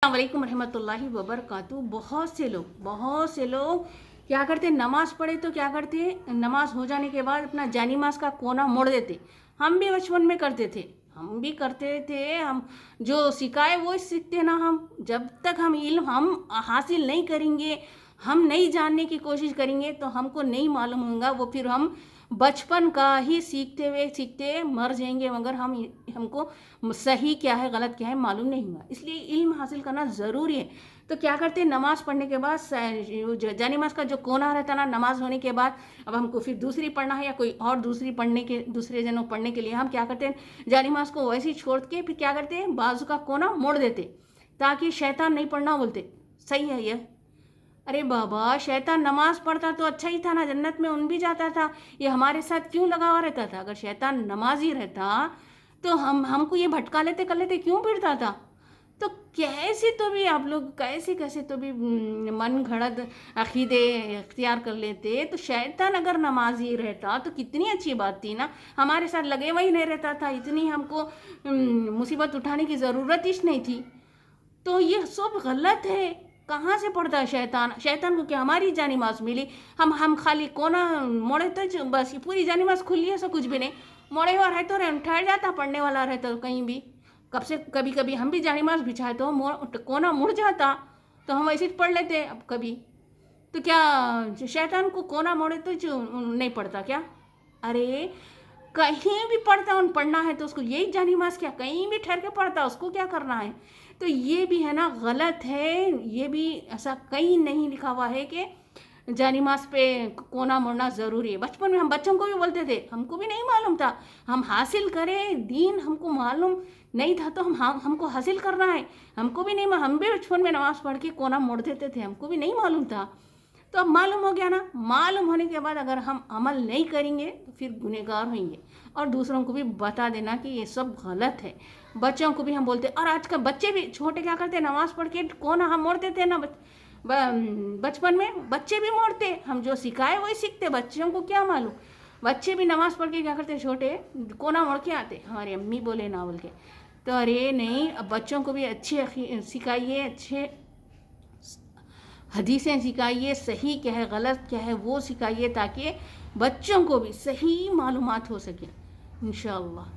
السلام علیکم ورحمۃ اللہ وبرکاتہ۔ بہت سے لوگ کیا کرتے ہیں، نماز پڑھے تو کیا کرتے ہیں، نماز ہو جانے کے بعد اپنا جانماز کا کونا موڑ دیتے۔ ہم بھی بچپن میں کرتے تھے، ہم جو سکھائے وہ سیکھتے نا۔ ہم جب تک ہم علم حاصل نہیں کریں گے، ہم نہیں جاننے کی کوشش کریں گے تو ہم کو نہیں معلوم ہوگا، وہ پھر ہم بچپن کا ہی سیکھتے مر جائیں گے، مگر ہم کو صحیح کیا ہے غلط کیا ہے معلوم نہیں ہوگا۔ اس لیے علم حاصل کرنا ضروری ہے۔ تو کیا کرتے ہیں، نماز پڑھنے کے بعد جانماز کا جو کونا رہتا نا، نماز ہونے کے بعد اب ہم کو پھر دوسری پڑھنا ہے یا کوئی اور دوسرے جنوں پڑھنے کے لیے ہم کیا کرتے ہیں، جانماز کو ویسے ہی چھوڑ کے پھر کیا کرتے ہیں، بازو کا کونا موڑ دیتے تاکہ شیطان نہیں پڑھنا بولتے۔ صحیح ہے یہ؟ ارے بابا، شیطان نماز پڑھتا تو اچھا ہی تھا نا، جنت میں ان بھی جاتا تھا، یہ ہمارے ساتھ کیوں لگا ہوا رہتا تھا؟ اگر شیطان نمازی رہتا تو ہم کو یہ بھٹکا لیتے کر لیتے کیوں پھرتا تھا؟ تو کیسے تو بھی آپ لوگ کیسے تو بھی من گھڑت عقیدے اختیار کر لیتے۔ تو شیطان اگر نمازی رہتا تو کتنی اچھی بات تھی نا، ہمارے ساتھ لگے ہوا ہی نہیں رہتا تھا، اتنی ہم کو مصیبت اٹھانے کی ضرورت ہی نہیں تھی۔ تو یہ سب غلط ہے۔ کہاں سے پڑھتا ہے شیطان کو کیا ہماری جانماز ملی؟ ہم خالی کونا موڑے تو بس پوری جانماز کھلی ہے، سو کچھ بھی نہیں موڑے ہوا رہتا ٹھہر جاتا، پڑھنے والا رہتا کہیں بھی۔ کبھی ہم بھی جانماز بچھائے تو کونا مڑ جاتا تو ہم ایسے پڑھ لیتے اب کبھی۔ تو کیا شیطان کو کونا موڑے تو نہیں پڑھتا کیا؟ ارے کہیں بھی پڑھنا ہے تو اس کو یہی جانماز کیا کہیں بھی ٹھہر کے پڑھتا، اس کو کیا کرنا ہے؟ تو یہ بھی ہے نا غلط ہے، یہ بھی ایسا کہیں نہیں لکھا ہوا ہے کہ جانماز پہ کونا موڑنا ضروری ہے۔ بچپن میں ہم بچوں کو بھی بولتے تھے، ہم کو بھی نہیں معلوم تھا، ہم حاصل کریں دین، ہم کو معلوم نہیں تھا تو ہم کو حاصل کرنا ہے، ہم کو بھی نہیں، ہم بھی بچپن میں نماز پڑھ کے کونا موڑ دیتے تھے، ہم کو بھی نہیں معلوم تھا۔ تو اب معلوم ہو گیا نا، معلوم ہونے کے بعد اگر ہم عمل نہیں کریں گے تو پھر گنہگار ہوئیں گے، اور دوسروں کو بھی بتا دینا کہ یہ سب غلط ہے۔ بچوں کو بھی ہم بولتے، اور آج کل بچے بھی چھوٹے کیا کرتے، نماز پڑھ کے کونا ہم موڑتے تھے نا بچپن میں، بچے بھی موڑتے، ہم جو سکھائے وہی سیکھتے، بچوں کو کیا معلوم۔ بچے بھی نماز پڑھ کے کیا کرتے، چھوٹے کونا موڑ کے آتے، ہماری امی بولے نہ بول کے۔ تو ارے نہیں، اب بچوں کو بھی اچھے سکھائیے، اچھے حدیثیں سکھائیے، صحیح کیا ہے غلط کیا ہے وہ سکھائیے، تاکہ بچوں کو بھی صحیح معلومات ہو سکے انشاءاللہ۔